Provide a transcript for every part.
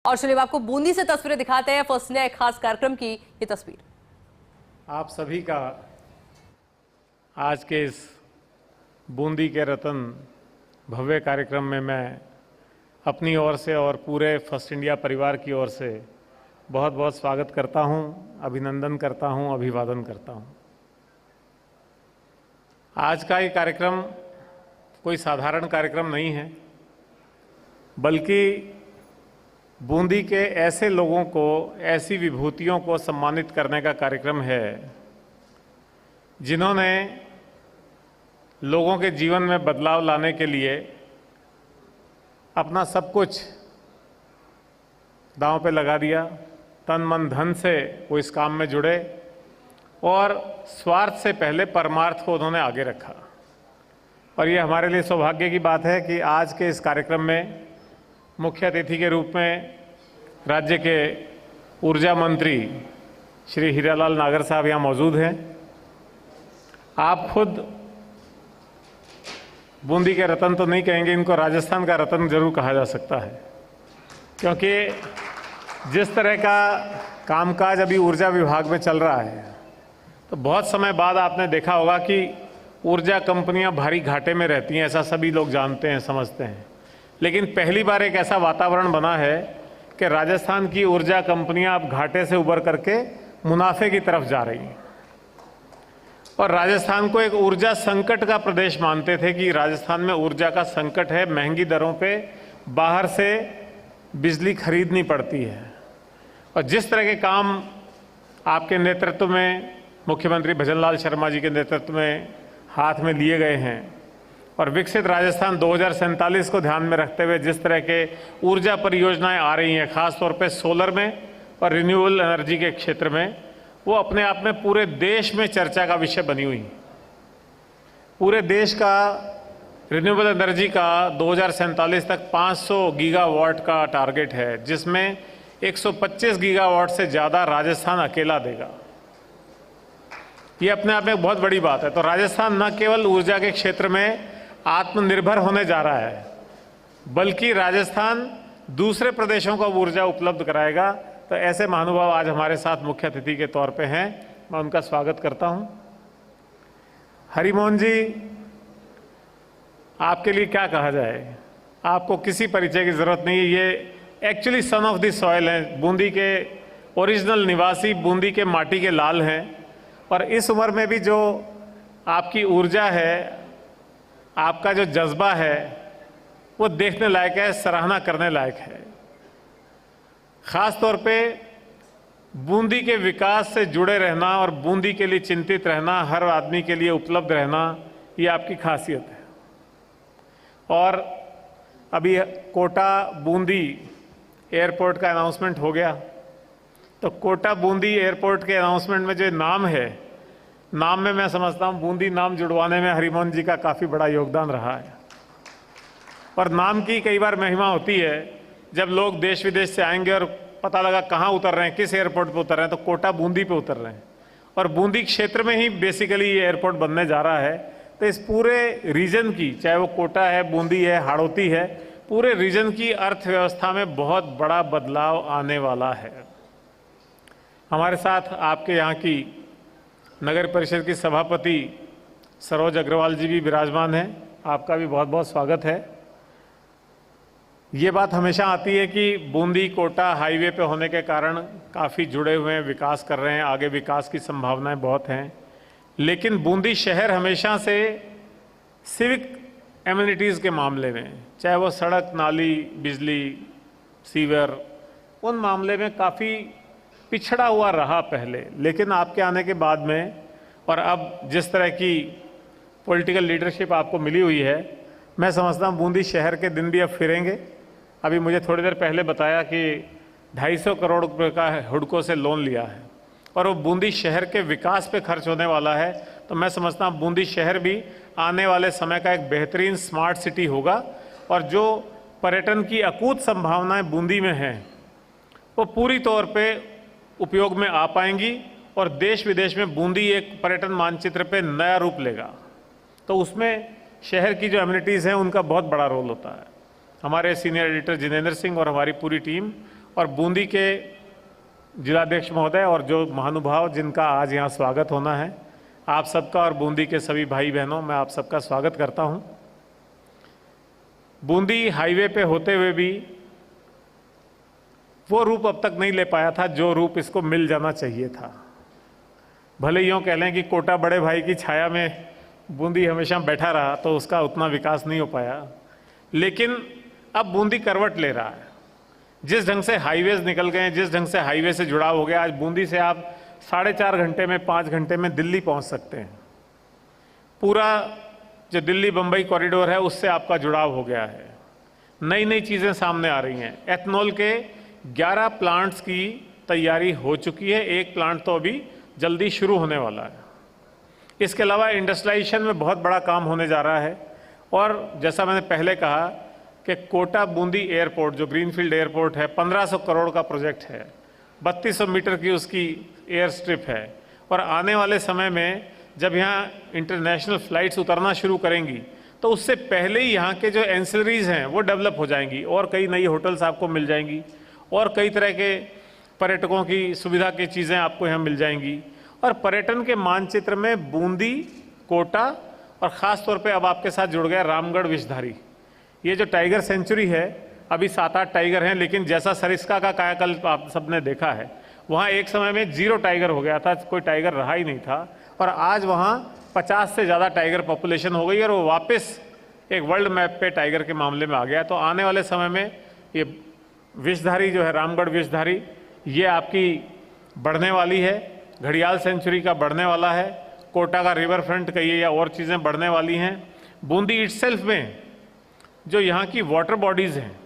और चलिए आपको बूंदी से तस्वीरें दिखाते हैं फर्स्ट डे खास कार्यक्रम की ये तस्वीर। आप सभी का आज के इस बूंदी के रतन भव्य कार्यक्रम में मैं अपनी ओर से और पूरे फर्स्ट इंडिया परिवार की ओर से बहुत बहुत स्वागत करता हूं, अभिनंदन करता हूं, अभिवादन करता हूं। आज का ये कार्यक्रम कोई साधारण कार्यक्रम नहीं है, बल्कि बूंदी के ऐसे लोगों को, ऐसी विभूतियों को सम्मानित करने का कार्यक्रम है जिन्होंने लोगों के जीवन में बदलाव लाने के लिए अपना सब कुछ दांव पे लगा दिया। तन मन धन से वो इस काम में जुड़े और स्वार्थ से पहले परमार्थ को उन्होंने आगे रखा। और ये हमारे लिए सौभाग्य की बात है कि आज के इस कार्यक्रम में मुख्य अतिथि के रूप में राज्य के ऊर्जा मंत्री श्री हीरालाल नागर साहब यहाँ मौजूद हैं। आप खुद बूंदी के रतन तो नहीं कहेंगे, इनको राजस्थान का रतन जरूर कहा जा सकता है, क्योंकि जिस तरह का कामकाज अभी ऊर्जा विभाग में चल रहा है, तो बहुत समय बाद आपने देखा होगा कि ऊर्जा कंपनियां भारी घाटे में रहती हैं, ऐसा सभी लोग जानते हैं, समझते हैं। लेकिन पहली बार एक ऐसा वातावरण बना है कि राजस्थान की ऊर्जा कंपनियां अब घाटे से उबर करके मुनाफे की तरफ जा रही हैं। और राजस्थान को एक ऊर्जा संकट का प्रदेश मानते थे कि राजस्थान में ऊर्जा का संकट है, महंगी दरों पे बाहर से बिजली खरीदनी पड़ती है। और जिस तरह के काम आपके नेतृत्व में, मुख्यमंत्री भजनलाल शर्मा जी के नेतृत्व में हाथ में लिए गए हैं और विकसित राजस्थान 2047 को ध्यान में रखते हुए जिस तरह के ऊर्जा परियोजनाएं आ रही हैं, खासतौर पे सोलर में और रिन्यूएबल एनर्जी के क्षेत्र में, वो अपने आप में पूरे देश में चर्चा का विषय बनी हुई। पूरे देश का रिन्यूएबल एनर्जी का 2047 तक 500 गीगावाट का टारगेट है, जिसमें 125 गीगावाट से ज़्यादा राजस्थान अकेला देगा। ये अपने आप में एक बहुत बड़ी बात है। तो राजस्थान न केवल ऊर्जा के क्षेत्र में आत्मनिर्भर होने जा रहा है, बल्कि राजस्थान दूसरे प्रदेशों को ऊर्जा उपलब्ध कराएगा। तो ऐसे महानुभाव आज हमारे साथ मुख्य अतिथि के तौर पे हैं, मैं उनका स्वागत करता हूं। हरिमोहन जी, आपके लिए क्या कहा जाए, आपको किसी परिचय की जरूरत नहीं है। ये actually son of the soil हैं, बूंदी के ओरिजिनल निवासी, बूंदी के माटी के लाल हैं। और इस उम्र में भी जो आपकी ऊर्जा है, आपका जो जज्बा है, वो देखने लायक है, सराहना करने लायक है। खास तौर पे बूंदी के विकास से जुड़े रहना और बूंदी के लिए चिंतित रहना, हर आदमी के लिए उपलब्ध रहना, ये आपकी खासियत है। और अभी कोटा बूंदी एयरपोर्ट का अनाउंसमेंट हो गया, तो कोटा बूंदी एयरपोर्ट के अनाउंसमेंट में जो नाम है, नाम में मैं समझता हूँ बूंदी नाम जुड़वाने में हरिमोहन जी का काफ़ी बड़ा योगदान रहा है। और नाम की कई बार महिमा होती है, जब लोग देश विदेश से आएंगे और पता लगा कहाँ उतर रहे हैं, किस एयरपोर्ट पे उतर रहे हैं, तो कोटा बूंदी पे उतर रहे हैं। और बूंदी क्षेत्र में ही बेसिकली ये एयरपोर्ट बनने जा रहा है। तो इस पूरे रीजन की, चाहे वो कोटा है, बूंदी है, हाड़ौती है, पूरे रीजन की अर्थव्यवस्था में बहुत बड़ा बदलाव आने वाला है। हमारे साथ आपके यहाँ की नगर परिषद की सभापति सरोज अग्रवाल जी भी विराजमान हैं, आपका भी बहुत बहुत स्वागत है। ये बात हमेशा आती है कि बूंदी कोटा हाईवे पे होने के कारण काफ़ी जुड़े हुए हैं, विकास कर रहे हैं, आगे विकास की संभावनाएं बहुत हैं। लेकिन बूंदी शहर हमेशा से सिविक एमिनिटीज़ के मामले में, चाहे वो सड़क, नाली, बिजली, सीवर, उन मामले में काफ़ी पिछड़ा हुआ रहा पहले। लेकिन आपके आने के बाद में और अब जिस तरह की पॉलिटिकल लीडरशिप आपको मिली हुई है, मैं समझता हूँ बूंदी शहर के दिन भी अब फिरेंगे। अभी मुझे थोड़ी देर पहले बताया कि 250 करोड़ रुपए का हुडको से लोन लिया है और वो बूंदी शहर के विकास पे खर्च होने वाला है। तो मैं समझता हूँ बूंदी शहर भी आने वाले समय का एक बेहतरीन स्मार्ट सिटी होगा। और जो पर्यटन की अकूत संभावनाएं बूंदी में हैं, वो पूरी तौर पे उपयोग में आ पाएंगी और देश विदेश में बूंदी एक पर्यटन मानचित्र पे नया रूप लेगा। तो उसमें शहर की जो एमिनिटीज़ हैं, उनका बहुत बड़ा रोल होता है। हमारे सीनियर एडिटर जिनेंद्र सिंह और हमारी पूरी टीम और बूंदी के जिलाध्यक्ष महोदय और जो महानुभाव जिनका आज यहाँ स्वागत होना है, आप सबका और बूंदी के सभी भाई बहनों, मैं आप सबका स्वागत करता हूँ। बूंदी हाईवे पे होते हुए भी वो रूप अब तक नहीं ले पाया था जो रूप इसको मिल जाना चाहिए था। भले यूँ कह लें कि कोटा बड़े भाई की छाया में बूंदी हमेशा बैठा रहा तो उसका उतना विकास नहीं हो पाया, लेकिन अब बूंदी करवट ले रहा है। जिस ढंग से हाईवेज निकल गए हैं, जिस ढंग से हाईवे से जुड़ाव हो गया, आज बूंदी से आप 4.5 घंटे में 5 घंटे में दिल्ली पहुंच सकते हैं। पूरा जो दिल्ली बम्बई कॉरिडोर है उससे आपका जुड़ाव हो गया है। नई नई चीज़ें सामने आ रही हैं। एथनॉल के 11 प्लांट्स की तैयारी हो चुकी है, एक प्लांट तो अभी जल्दी शुरू होने वाला है। इसके अलावा इंडस्ट्रियलाइजेशन में बहुत बड़ा काम होने जा रहा है। और जैसा मैंने पहले कहा कि कोटा बूंदी एयरपोर्ट जो ग्रीनफील्ड एयरपोर्ट है, 1500 करोड़ का प्रोजेक्ट है, 3200 मीटर की उसकी एयर स्ट्रिप है। और आने वाले समय में जब यहाँ इंटरनेशनल फ्लाइट्स उतरना शुरू करेंगी तो उससे पहले ही यहाँ के जो एंसिलरीज हैं वो डेवलप हो जाएंगी और कई नई होटल्स आपको मिल जाएंगी और कई तरह के पर्यटकों की सुविधा की चीज़ें आपको यहाँ मिल जाएंगी। और पर्यटन के मानचित्र में बूंदी, कोटा और ख़ास तौर पे अब आपके साथ जुड़ गया रामगढ़ विषधारी। ये जो टाइगर सेंचुरी है, अभी 7-8 टाइगर हैं, लेकिन जैसा सरिस्का का कायाकल्प आप सबने देखा है, वहाँ एक समय में 0 टाइगर हो गया था, कोई टाइगर रहा ही नहीं था। और आज वहाँ 50 से ज़्यादा टाइगर पॉपुलेशन हो गई और वो वापस एक वर्ल्ड मैप पे टाइगर के मामले में आ गया। तो आने वाले समय में ये विषधारी जो है, रामगढ़ विषधारी, ये आपकी बढ़ने वाली है। घड़ियाल सेंचुरी का बढ़ने वाला है। कोटा का रिवर फ्रंट कहिए या और चीज़ें बढ़ने वाली हैं। बूंदी इटसेल्फ में जो यहाँ की वाटर बॉडीज़ हैं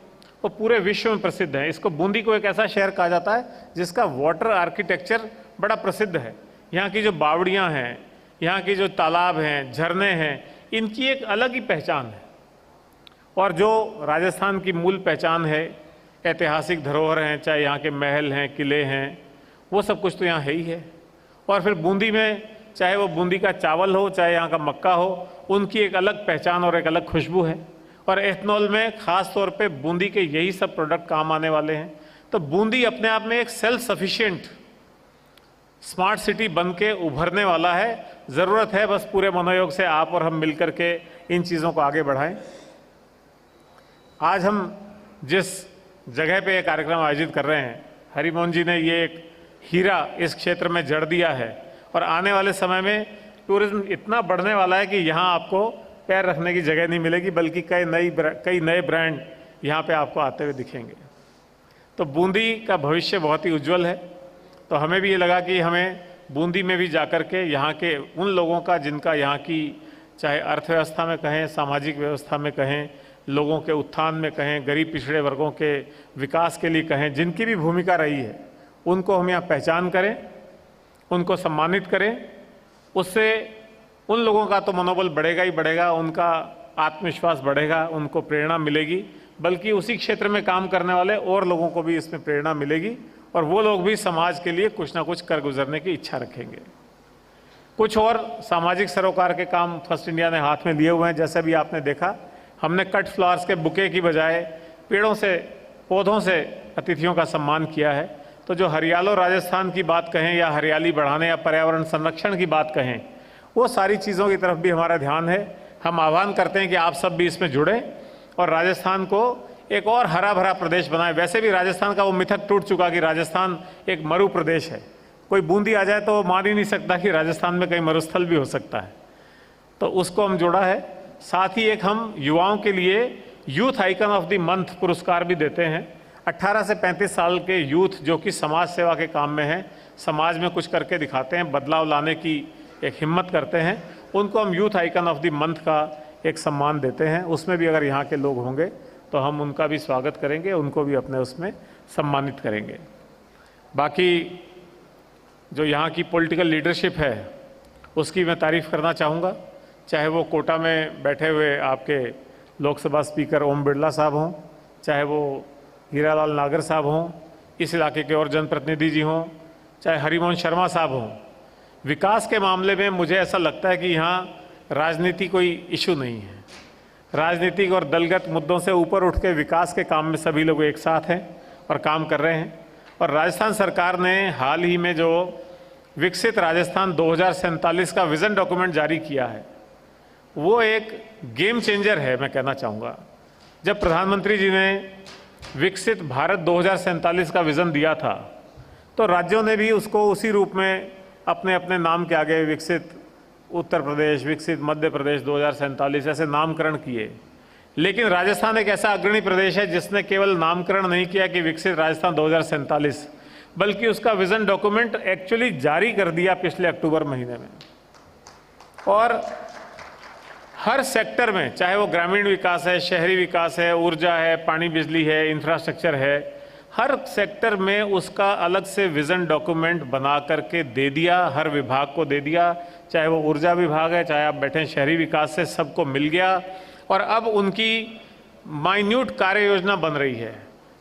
वो पूरे विश्व में प्रसिद्ध हैं। इसको बूंदी को एक ऐसा शहर कहा जाता है जिसका वाटर आर्किटेक्चर बड़ा प्रसिद्ध है। यहाँ की जो बावड़ियाँ हैं, यहाँ की जो तालाब हैं, झरने हैं, इनकी एक अलग ही पहचान है। और जो राजस्थान की मूल पहचान है, ऐतिहासिक धरोहर हैं, चाहे यहाँ के महल हैं, किले हैं, वो सब कुछ तो यहाँ है ही है। और फिर बूंदी में चाहे वो बूंदी का चावल हो, चाहे यहाँ का मक्का हो, उनकी एक अलग पहचान और एक अलग खुशबू है। और एथनॉल में ख़ास तौर पे बूंदी के यही सब प्रोडक्ट काम आने वाले हैं। तो बूंदी अपने आप में एक सेल्फ सफिशिएंट स्मार्ट सिटी बन के उभरने वाला है। ज़रूरत है बस पूरे मनोयोग से आप और हम मिलकर के इन चीज़ों को आगे बढ़ाएं। आज हम जिस जगह पे ये कार्यक्रम आयोजित कर रहे हैं, हरिमोहन जी ने ये एक हीरा इस क्षेत्र में जड़ दिया है। और आने वाले समय में टूरिज्म इतना बढ़ने वाला है कि यहाँ आपको पैर रखने की जगह नहीं मिलेगी, बल्कि कई नए ब्रांड यहाँ पे आपको आते हुए दिखेंगे। तो बूंदी का भविष्य बहुत ही उज्जवल है। तो हमें भी ये लगा कि हमें बूंदी में भी जाकर के यहाँ के उन लोगों का जिनका यहाँ की चाहे अर्थव्यवस्था में कहें, सामाजिक व्यवस्था में कहें, लोगों के उत्थान में कहें, गरीब पिछड़े वर्गों के विकास के लिए कहें, जिनकी भी भूमिका रही है, उनको हम यहाँ पहचान करें, उनको सम्मानित करें। उससे उन लोगों का तो मनोबल बढ़ेगा ही बढ़ेगा, उनका आत्मविश्वास बढ़ेगा, उनको प्रेरणा मिलेगी, बल्कि उसी क्षेत्र में काम करने वाले और लोगों को भी इसमें प्रेरणा मिलेगी और वो लोग भी समाज के लिए कुछ ना कुछ कर गुजरने की इच्छा रखेंगे। कुछ और सामाजिक सरोकार के काम फर्स्ट इंडिया ने हाथ में लिए हुए हैं। जैसे भी आपने देखा, हमने कट फ्लावर्स के बुके की बजाय पेड़ों से, पौधों से अतिथियों का सम्मान किया है। तो जो हरियालो राजस्थान की बात कहें या हरियाली बढ़ाने या पर्यावरण संरक्षण की बात कहें, वो सारी चीज़ों की तरफ भी हमारा ध्यान है। हम आह्वान करते हैं कि आप सब भी इसमें जुड़ें और राजस्थान को एक और हरा भरा प्रदेश बनाएं। वैसे भी राजस्थान का वो मिथक टूट चुका कि राजस्थान एक मरु प्रदेश है। कोई बूंदी आ जाए तो मान ही नहीं सकता कि राजस्थान में कहीं मरुस्थल भी हो सकता है। तो उसको हम जोड़ा है। साथ ही एक हम युवाओं के लिए youth icon of the month पुरस्कार भी देते हैं। 18 से 35 साल के यूथ जो कि समाज सेवा के काम में हैं, समाज में कुछ करके दिखाते हैं, बदलाव लाने की एक हिम्मत करते हैं, उनको हम youth icon of the month का एक सम्मान देते हैं। उसमें भी अगर यहाँ के लोग होंगे तो हम उनका भी स्वागत करेंगे, उनको भी अपने उसमें सम्मानित करेंगे। बाकी जो यहाँ की पॉलिटिकल लीडरशिप है उसकी मैं तारीफ़ करना चाहूँगा। चाहे वो कोटा में बैठे हुए आपके लोकसभा स्पीकर ओम बिरला साहब हों, चाहे वो हीरालाल नागर साहब हों, इस इलाके के और जनप्रतिनिधि जी हों, चाहे हरिमोहन शर्मा साहब हों, विकास के मामले में मुझे ऐसा लगता है कि यहाँ राजनीति कोई इशू नहीं है। राजनीतिक और दलगत मुद्दों से ऊपर उठ के विकास के काम में सभी लोग एक साथ हैं और काम कर रहे हैं। और राजस्थान सरकार ने हाल ही में जो विकसित राजस्थान 2047 का विज़न डॉक्यूमेंट जारी किया है, वो एक गेम चेंजर है, मैं कहना चाहूँगा। जब प्रधानमंत्री जी ने विकसित भारत 2047 का विज़न दिया था, तो राज्यों ने भी उसको उसी रूप में अपने अपने नाम के आगे विकसित उत्तर प्रदेश, विकसित मध्य प्रदेश 2047 ऐसे नामकरण किए। लेकिन राजस्थान एक ऐसा अग्रणी प्रदेश है जिसने केवल नामकरण नहीं किया कि विकसित राजस्थान 2047, बल्कि उसका विज़न डॉक्यूमेंट एक्चुअली जारी कर दिया पिछले अक्टूबर महीने में। और हर सेक्टर में, चाहे वो ग्रामीण विकास है, शहरी विकास है, ऊर्जा है, पानी बिजली है, इंफ्रास्ट्रक्चर है, हर सेक्टर में उसका अलग से विज़न डॉक्यूमेंट बना करके दे दिया, हर विभाग को दे दिया। चाहे वो ऊर्जा विभाग है, चाहे आप बैठे शहरी विकास से, सबको मिल गया। और अब उनकी माइन्यूट कार्य योजना बन रही है,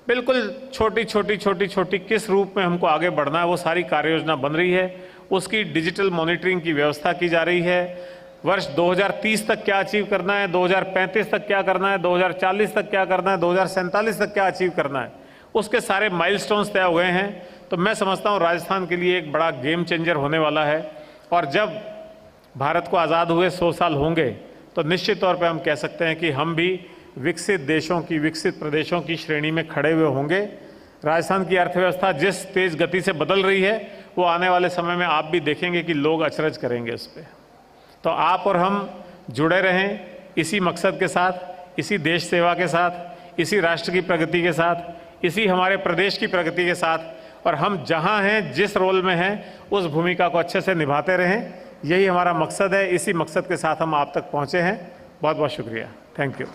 बिल्कुल छोटी छोटी किस रूप में हमको आगे बढ़ना है, वो सारी कार्य योजना बन रही है। उसकी डिजिटल मॉनिटरिंग की व्यवस्था की जा रही है। वर्ष 2030 तक क्या अचीव करना है, 2035 तक क्या करना है, 2040 तक क्या करना है, 2047 तक क्या अचीव करना है, उसके सारे माइलस्टोन्स तय हुए हैं। तो मैं समझता हूँ राजस्थान के लिए एक बड़ा गेम चेंजर होने वाला है। और जब भारत को आज़ाद हुए 100 साल होंगे, तो निश्चित तौर पे हम कह सकते हैं कि हम भी विकसित देशों की, विकसित प्रदेशों की श्रेणी में खड़े हुए होंगे। राजस्थान की अर्थव्यवस्था जिस तेज़ गति से बदल रही है, वो आने वाले समय में आप भी देखेंगे कि लोग अचरज करेंगे उस पर। तो आप और हम जुड़े रहें इसी मकसद के साथ, इसी देश सेवा के साथ, इसी राष्ट्र की प्रगति के साथ, इसी हमारे प्रदेश की प्रगति के साथ। और हम जहाँ हैं, जिस रोल में हैं, उस भूमिका को अच्छे से निभाते रहें। यही हमारा मकसद है। इसी मकसद के साथ हम आप तक पहुँचे हैं। बहुत बहुत शुक्रिया। Thank you.